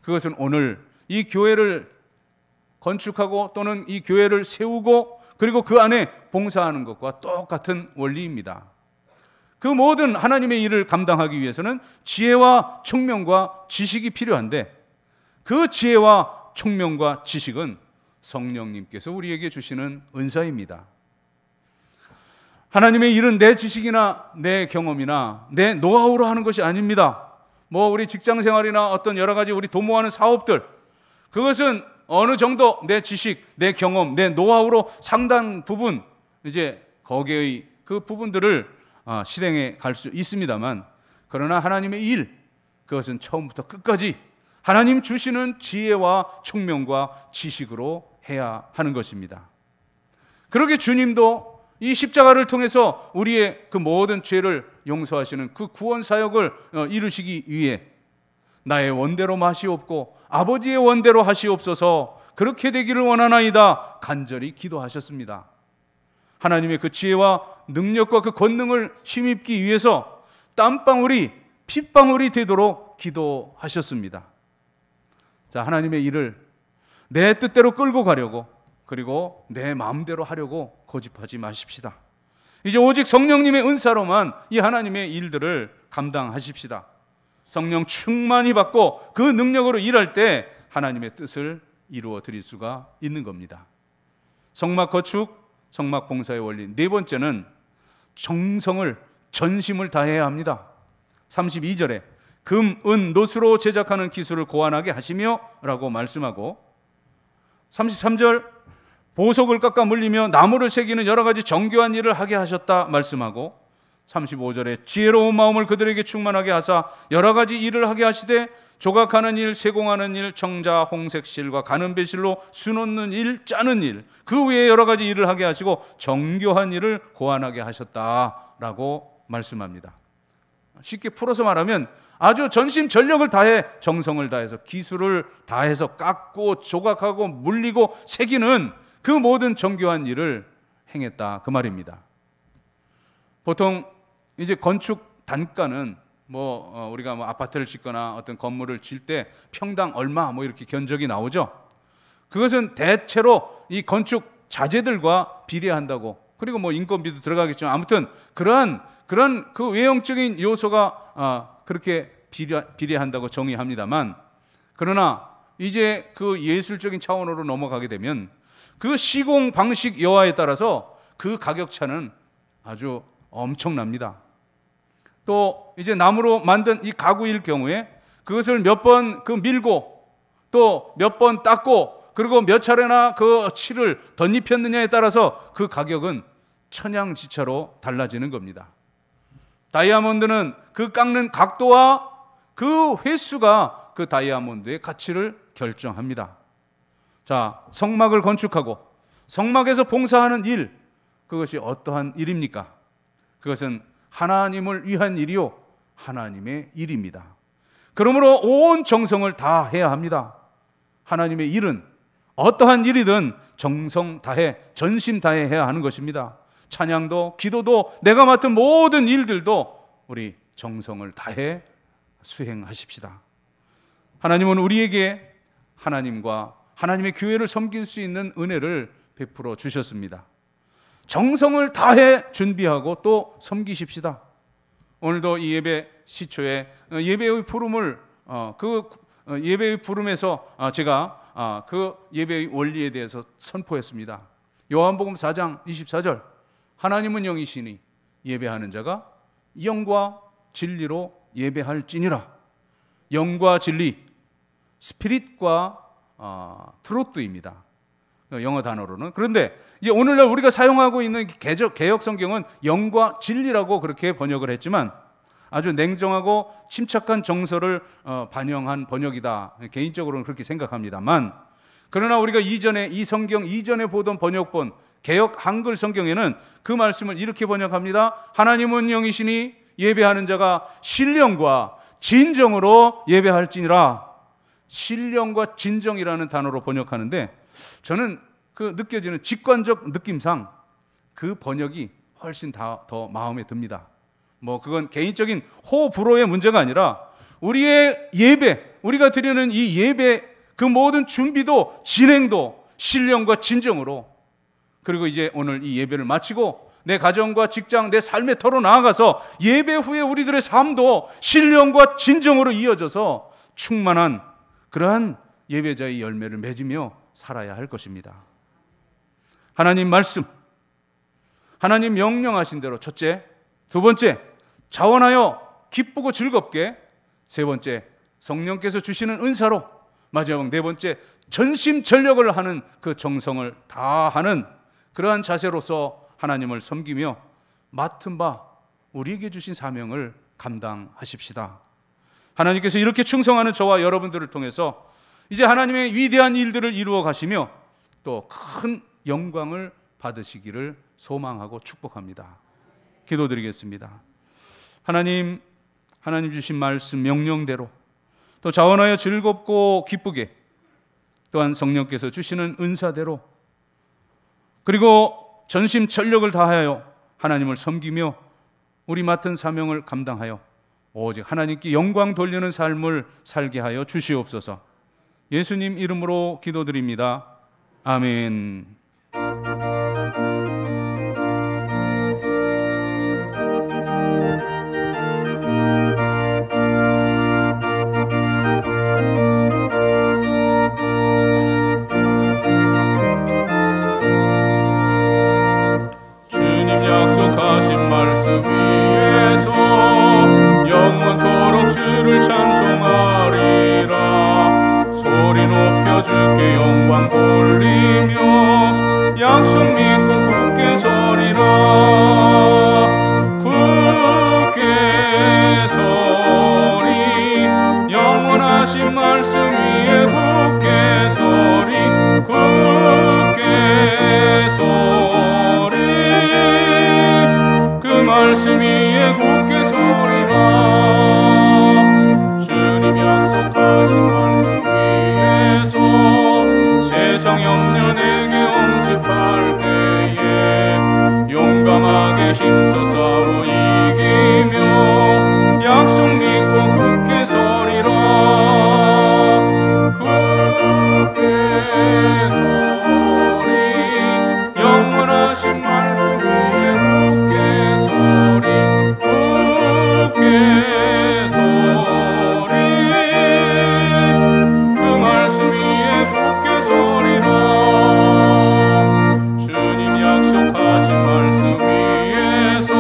그것은 오늘 이 교회를 건축하고 또는 이 교회를 세우고 그리고 그 안에 봉사하는 것과 똑같은 원리입니다. 그 모든 하나님의 일을 감당하기 위해서는 지혜와 총명과 지식이 필요한데 그 지혜와 총명과 지식은 성령님께서 우리에게 주시는 은사입니다. 하나님의 일은 내 지식이나 내 경험이나 내 노하우로 하는 것이 아닙니다. 뭐 우리 직장 생활이나 어떤 여러 가지 우리 도모하는 사업들, 그것은 어느 정도 내 지식, 내 경험, 내 노하우로 상당 부분 이제 거기의 그 부분들을 실행해 갈 수 있습니다만, 그러나 하나님의 일, 그것은 처음부터 끝까지 하나님 주시는 지혜와 총명과 지식으로 해야 하는 것입니다. 그러게 주님도 이 십자가를 통해서 우리의 그 모든 죄를 용서하시는 그 구원 사역을 이루시기 위해 나의 원대로 마시옵고 아버지의 원대로 하시옵소서, 그렇게 되기를 원하나이다 간절히 기도하셨습니다. 하나님의 그 지혜와 능력과 그 권능을 힘입기 위해서 땀방울이 핏방울이 되도록 기도하셨습니다. 자, 하나님의 일을 내 뜻대로 끌고 가려고, 그리고 내 마음대로 하려고 고집하지 마십시다. 이제 오직 성령님의 은사로만 이 하나님의 일들을 감당하십시다. 성령 충만히 받고 그 능력으로 일할 때 하나님의 뜻을 이루어 드릴 수가 있는 겁니다. 성막 건축, 성막 봉사의 원리. 네 번째는 정성을, 전심을 다해야 합니다. 32절에 금, 은, 노수로 제작하는 기술을 고안하게 하시며 라고 말씀하고, 33절 보석을 깎아 물리며 나무를 새기는 여러 가지 정교한 일을 하게 하셨다 말씀하고, 35절에 지혜로운 마음을 그들에게 충만하게 하사 여러 가지 일을 하게 하시되 조각하는 일, 세공하는 일, 청자, 홍색실과 가는 배실로 수놓는 일, 짜는 일, 그 외에 여러 가지 일을 하게 하시고 정교한 일을 고안하게 하셨다라고 말씀합니다. 쉽게 풀어서 말하면 아주 전심전력을 다해 정성을 다해서 기술을 다해서 깎고 조각하고 물리고 새기는 그 모든 정교한 일을 행했다 그 말입니다. 보통 이제 건축 단가는 우리가 아파트를 짓거나 어떤 건물을 질 때 평당 얼마 이렇게 견적이 나오죠. 그것은 대체로 이 건축 자재들과 비례한다고, 그리고 인건비도 들어가겠지만 아무튼 그런 그 외형적인 요소가 그렇게 비례한다고 정의합니다만, 그러나 이제 그 예술적인 차원으로 넘어가게 되면 그 시공 방식 여하에 따라서 그 가격 차는 아주 엄청납니다. 또 이제 나무로 만든 이 가구일 경우에 그것을 몇 번 밀고 또 몇 번 닦고 그리고 몇 차례나 그 칠을 덧입혔느냐에 따라서 그 가격은 천양지차로 달라지는 겁니다. 다이아몬드는 그 깎는 각도와 그 횟수가 그 다이아몬드의 가치를 결정합니다. 자, 성막을 건축하고 성막에서 봉사하는 일, 그것이 어떠한 일입니까? 그것은 하나님을 위한 일이요, 하나님의 일입니다. 그러므로 온 정성을 다해야 합니다. 하나님의 일은 어떠한 일이든 정성 다해, 전심 다해 해야 하는 것입니다. 찬양도, 기도도, 내가 맡은 모든 일들도 우리 정성을 다해 수행하십시다. 하나님은 우리에게 하나님과 하나님의 교회를 섬길 수 있는 은혜를 베풀어 주셨습니다. 정성을 다해 준비하고 또 섬기십시다. 오늘도 이 예배 시초에 예배의 부름을 예배의 부름에서 제가 그 예배의 원리에 대해서 선포했습니다. 요한복음 4장 24절, 하나님은 영이시니 예배하는 자가 영과 진리로 예배할지니라. 영과 진리, 스피릿과 트루트입니다. 영어 단어로는. 그런데 이제 오늘날 우리가 사용하고 있는 개역 성경은 영과 진리라고 그렇게 번역을 했지만 아주 냉정하고 침착한 정서를 반영한 번역이다. 개인적으로는 그렇게 생각합니다만, 그러나 우리가 이 성경 이전에 보던 번역본 개역 한글 성경에는 그 말씀을 이렇게 번역합니다. 하나님은 영이시니 예배하는 자가 신령과 진정으로 예배할지니라. 신령과 진정이라는 단어로 번역하는데 저는 그 느껴지는 직관적 느낌상 그 번역이 훨씬 더 마음에 듭니다. 그건 개인적인 호불호의 문제가 아니라 우리의 예배, 우리가 드리는 이 예배 그 모든 준비도 진행도 신령과 진정으로, 그리고 이제 오늘 이 예배를 마치고 내 가정과 직장, 내 삶의 터로 나아가서 예배 후에 우리들의 삶도 신령과 진정으로 이어져서 충만한 그러한 예배자의 열매를 맺으며 살아야 할 것입니다. 하나님 말씀, 하나님 명령하신 대로 첫째, 두 번째, 자원하여 기쁘고 즐겁게, 세 번째, 성령께서 주시는 은사로, 마지막 네 번째, 전심전력을 하는 그 정성을 다하는 그러한 자세로서 하나님을 섬기며 맡은 바 우리에게 주신 사명을 감당하십시다. 하나님께서 이렇게 충성하는 저와 여러분들을 통해서 이제 하나님의 위대한 일들을 이루어 가시며 또 큰 영광을 받으시기를 소망하고 축복합니다. 기도드리겠습니다. 하나님 주신 말씀 명령대로 또 자원하여 즐겁고 기쁘게, 또한 성령께서 주시는 은사대로, 그리고 전심전력을 다하여 하나님을 섬기며 우리 맡은 사명을 감당하여 오직 하나님께 영광 돌리는 삶을 살게 하여 주시옵소서. 예수님 이름으로 기도드립니다. 아멘. 주께 영광 돌리며 약속 믿고 굳게 서리라. 굳게 서리 영원하신 말씀 위에 굳게 서리. 굳게 서리 그 말씀 위에 굳게 서리라. 주님 약속하신 말씀 위에서 세상 염려 내게 엄습할 때에 용감하게 힘써 싸워 이기며 약속 믿고 굳게 서리라. 굳게 서리 영원하신 말씀 위에 굳게 서리. 굳게 서리 그 말씀 위에 굳게 서리라. 주님 약속하신 말씀 위에서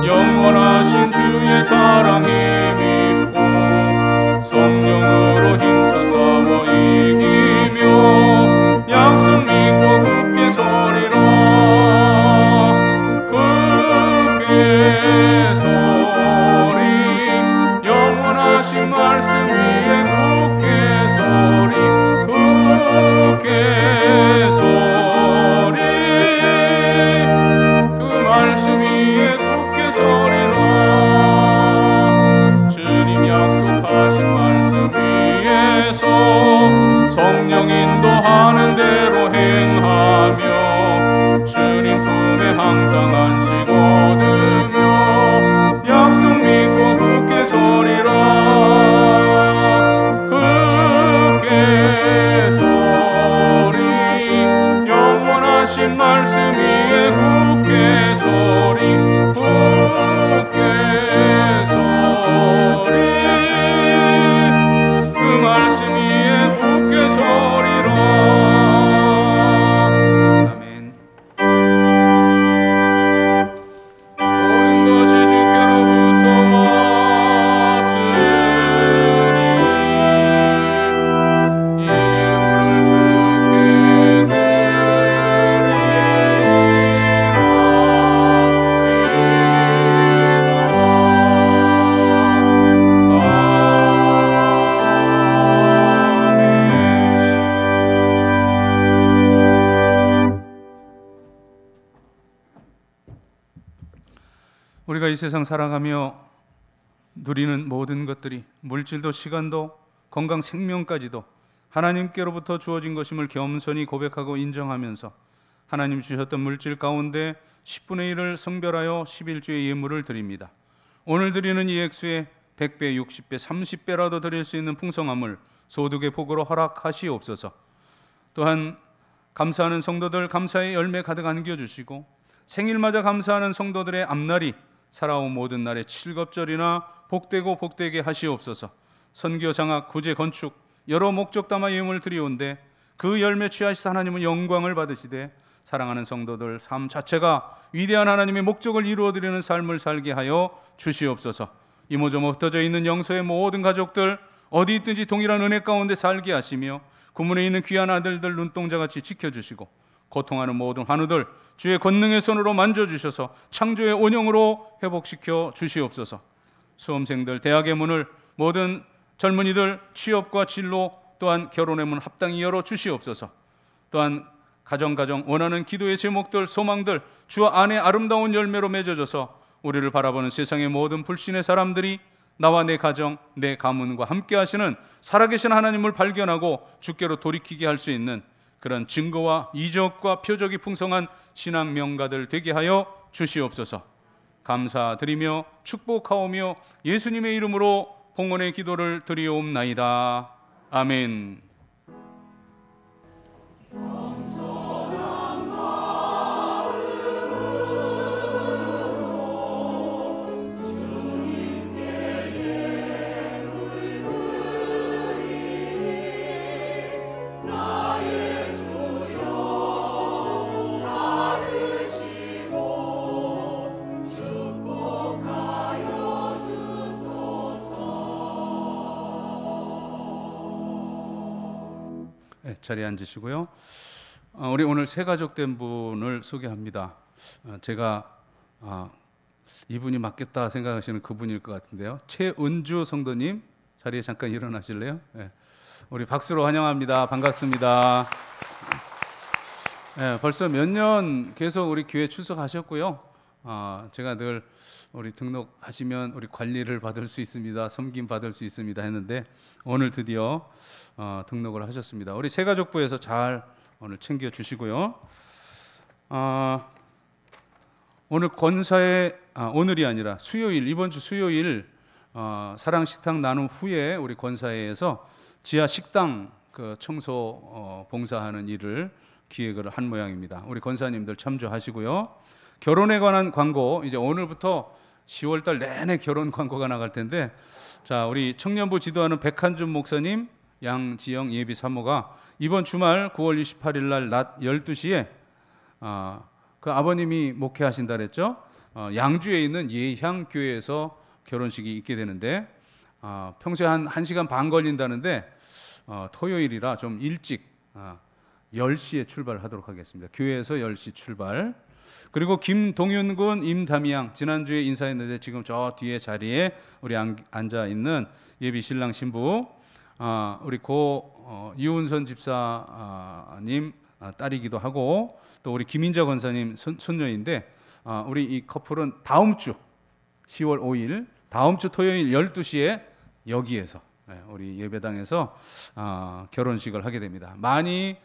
영원하신 주의 사랑에 믿고 성령으로 힘써 싸워 이기며 약속 믿고 굳게 서리라. 굳게 서리 영원하신 말씀 위에 굳게 서리. 굳게 서리 그 말씀 위에 굳게 서리라. 주님 약속하신 말씀 위에서 성령 인도하는 대로 행하며 주님 품에 항상 안식 얻으며 약속 믿고 굳게 서리라. 굳게 서리 영원하신 말씀 위에 굳게 서리. 굳게 서리 그 말씀 위에 굳게 서리라. 아멘. 모든 것이 주께로부터 왔으니 이 예물을 주께 우리가 이 세상 살아가며 누리는 모든 것들이 물질도 시간도 건강 생명까지도 하나님께로부터 주어진 것임을 겸손히 고백하고 인정하면서 하나님 주셨던 물질 가운데 10분의 1을 성별하여 11주의 예물을 드립니다. 오늘 드리는 이 액수에 100배, 60배, 30배라도 드릴 수 있는 풍성함을 소득의 복으로 허락하시옵소서. 또한 감사하는 성도들 감사의 열매 가득 안겨주시고 생일맞아 감사하는 성도들의 앞날이 살아온 모든 날의 칠겁절이나 복되고 복되게 하시옵소서. 선교, 장학, 구제, 건축 여러 목적 담아 예물을 드리온데 그 열매 취하시사 하나님은 영광을 받으시되 사랑하는 성도들 삶 자체가 위대한 하나님의 목적을 이루어드리는 삶을 살게 하여 주시옵소서. 이모저모 흩어져 있는 영서의 모든 가족들 어디 있든지 동일한 은혜 가운데 살게 하시며 구문에 있는 귀한 아들들 눈동자같이 지켜주시고 고통하는 모든 환우들 주의 권능의 손으로 만져주셔서 창조의 온영으로 회복시켜 주시옵소서. 수험생들 대학의 문을 모든 젊은이들 취업과 진로 또한 결혼의 문 합당히 열어 주시옵소서. 또한 가정 원하는 기도의 제목들 소망들 주 안에 아름다운 열매로 맺어져서 우리를 바라보는 세상의 모든 불신의 사람들이 나와 내 가정 내 가문과 함께 하시는 살아계신 하나님을 발견하고 주께로 돌이키게 할 수 있는 그런 증거와 이적과 표적이 풍성한 신앙 명가들 되게 하여 주시옵소서. 감사드리며 축복하오며 예수님의 이름으로 봉헌의 기도를 드리옵나이다. 아멘. 네, 자리에 앉으시고요. 우리 오늘 새 가족된 분을 소개합니다. 제가 이분이 맞겠다 생각하시는 그분일 것 같은데요. 최은주 성도님 자리에 잠깐 일어나실래요? 네. 우리 박수로 환영합니다. 반갑습니다. 네, 벌써 몇 년 계속 우리 교회 출석하셨고요. 제가 늘 우리 등록하시면 우리 관리를 받을 수 있습니다, 섬김 받을 수 있습니다 했는데 오늘 드디어 등록을 하셨습니다. 우리 새가족부에서 잘 오늘 챙겨 주시고요. 오늘 권사에 오늘이 아니라 수요일, 이번 주 수요일 사랑식탁 나눔 후에 우리 권사회에서 지하 식당 그 청소 봉사하는 일을 기획을 한 모양입니다. 우리 권사님들 참조하시고요. 결혼에 관한 광고, 이제 오늘부터 10월 달 내내 결혼 광고가 나갈 텐데, 자, 우리 청년부 지도하는 백한준 목사님, 양지영 예비 사모가 이번 주말 9월 28일 날 낮 12시에 그 아버님이 목회하신다 그랬죠? 양주에 있는 예향교회에서 결혼식이 있게 되는데, 평소에 한 1시간 반 걸린다는데 토요일이라 좀 일찍 10시에 출발하도록 하겠습니다. 교회에서 10시 출발. 그리고 김동윤 군, 임담이양 지난주에 인사했는데 지금 저 뒤에 자리에 우리 앉아 있는 예비 신랑 신부, 우리 고 이훈선 집사님 딸이기도 하고, 또 우리 김인자 권사님 손녀인데, 우리 이 커플은 다음 주 10월 5일 다음 주 토요일 12시에 여기에서 우리 예배당에서 결혼식을 하게 됩니다. 많이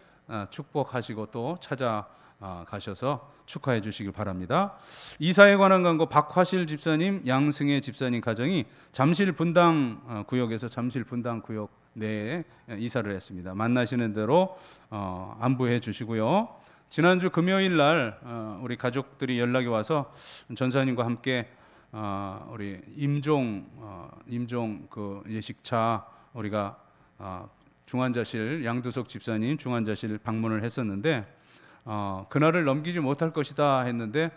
축복하시고 또 찾아가셔서 축하해 주시길 바랍니다. 이사에 관한 광고, 박화실 집사님, 양승혜 집사님 가정이 잠실 분당 구역에서 잠실 분당 구역 내에 이사를 했습니다. 만나시는 대로 안부해 주시고요. 지난주 금요일 날 우리 가족들이 연락이 와서 전사님과 함께 우리 임종 그 예식차 우리가 중환자실, 양두석 집사님 중환자실 방문을 했었는데, 그날을 넘기지 못할 것이다 했는데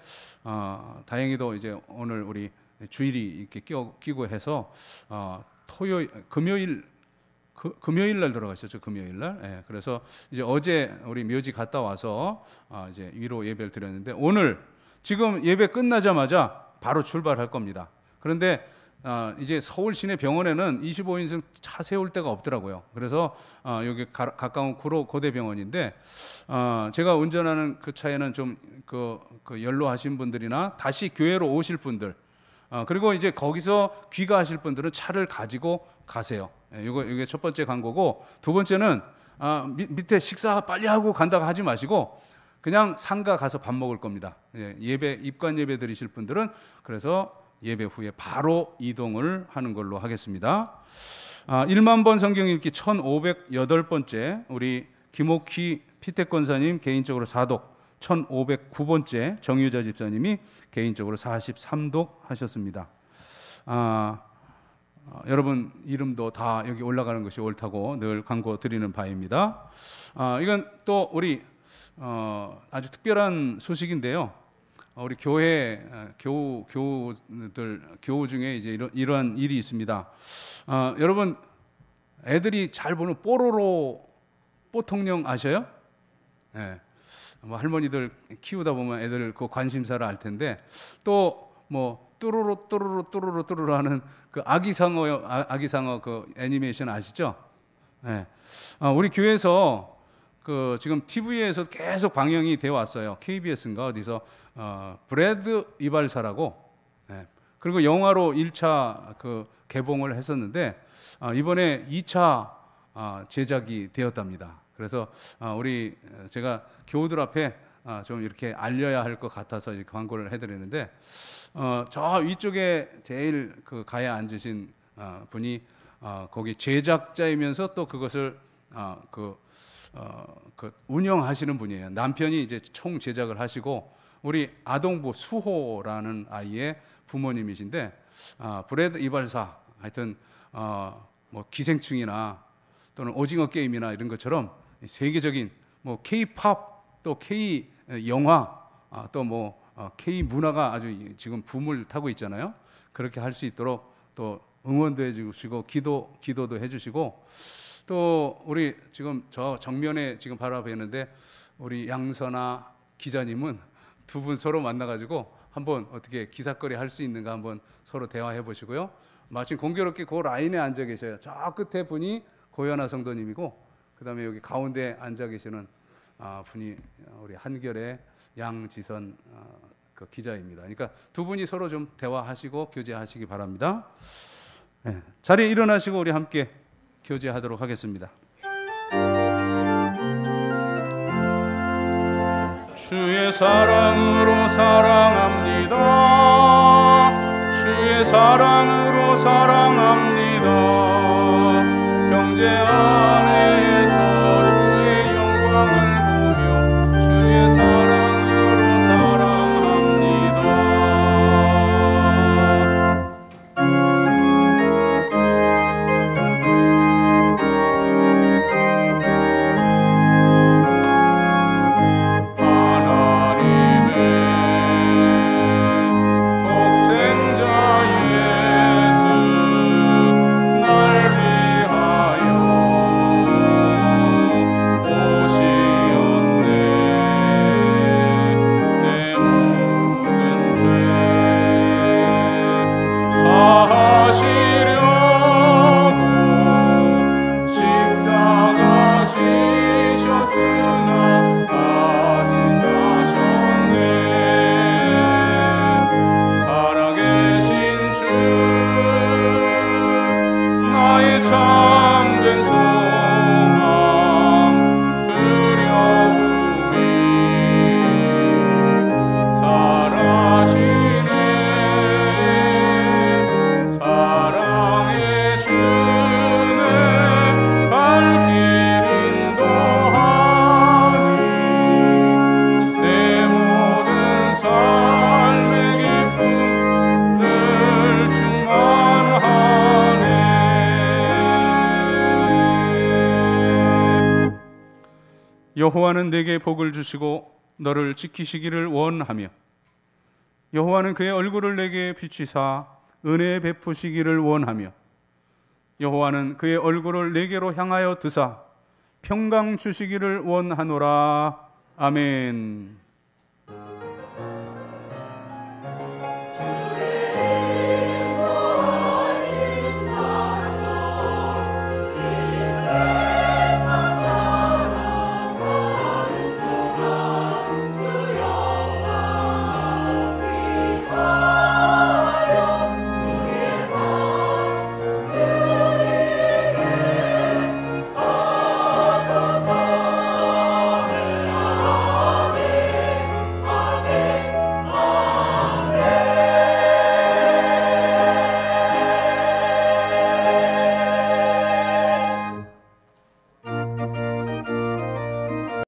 다행히도 이제 오늘 우리 주일이 이렇게 끼고 해서 금요일 날 돌아가셨죠. 금요일 날. 예, 그래서 이제 어제 우리 묘지 갔다 와서 이제 위로 예배를 드렸는데, 오늘 지금 예배 끝나자마자 바로 출발할 겁니다. 그런데 이제 서울 시내 병원에는 25인승 차 세울 데가 없더라고요. 그래서 여기 가까운 고대병원인데, 제가 운전하는 그 차에는 좀 그 연로하신 분들이나 다시 교회로 오실 분들, 그리고 이제 거기서 귀가하실 분들은 차를 가지고 가세요. 이게 첫 번째 광고고, 두 번째는 밑에 식사 빨리 하고 간다고 하지 마시고 그냥 상가 가서 밥 먹을 겁니다. 예배, 입관 예배 드리실 분들은 그래서 예배 후에 바로 이동을 하는 걸로 하겠습니다. 1만 번 성경 읽기 1508번째 우리 김옥희 피택권사님 개인적으로 4독, 1509번째 정유자 집사님이 개인적으로 43독 하셨습니다. 여러분 이름도 다 여기 올라가는 것이 옳다고 늘 광고 드리는 바입니다. 이건 또 우리 아주 특별한 소식인데요. 우리 교회 교우 중에 이제 이러한 일이 있습니다. 여러분 애들이 잘 보는 뽀로로 뽀통령 아셔요? 네. 뭐 할머니들 키우다 보면 애들 그 관심사를 알 텐데, 또 뭐 뚜루루 하는 그 아기상어 그 애니메이션 아시죠? 네. 우리 교회에서 그 지금 TV에서 계속 방영이 되어 왔어요. KBS인가 어디서 브래드 이발사라고. 네. 그리고 영화로 1차 그 개봉을 했었는데 이번에 2차 제작이 되었답니다. 그래서 제가 교우들 앞에 좀 이렇게 알려야 할 것 같아서 광고를 해드리는데, 저 위쪽에 제일 그 가에 앉으신 분이 거기 제작자이면서 또 그것을 그 운영하시는 분이에요. 남편이 이제 총 제작을 하시고 우리 아동부 수호라는 아이의 부모님이신데, 브래드 이발사 하여튼 뭐 기생충이나 또는 오징어 게임이나 이런 것처럼 세계적인 뭐 K-팝 또 K 영화 또 뭐 K 문화가 아주 지금 붐을 타고 있잖아요. 그렇게 할 수 있도록 또 응원도 해주시고 기도도 해주시고, 또 우리 지금 저 정면에 지금 바라보는데 우리 양선아 기자님은 두 분 서로 만나가지고 한번 어떻게 기사거리 할 수 있는가 한번 서로 대화해 보시고요. 마침 공교롭게 그 라인에 앉아 계셔요. 저 끝에 분이 고현아 성도님이고, 그다음에 여기 가운데 앉아 계시는 분이 우리 한결의 양지선 그 기자입니다. 그러니까 두 분이 서로 좀 대화하시고 교제하시기 바랍니다. 네, 자리에 일어나시고 우리 함께 교제하도록 하겠습니다. 주의 사랑으로 사랑합니다. 주의 사랑으로 사랑합니다. 형제 안에서 주의 영광을 보며 주의 사랑으로 사랑합니다. 여호와는 내게 복을 주시고 너를 지키시기를 원하며 여호와는 그의 얼굴을 내게 비추사 은혜 베푸시기를 원하며 여호와는 그의 얼굴을 내게로 향하여 드사 평강 주시기를 원하노라. 아멘.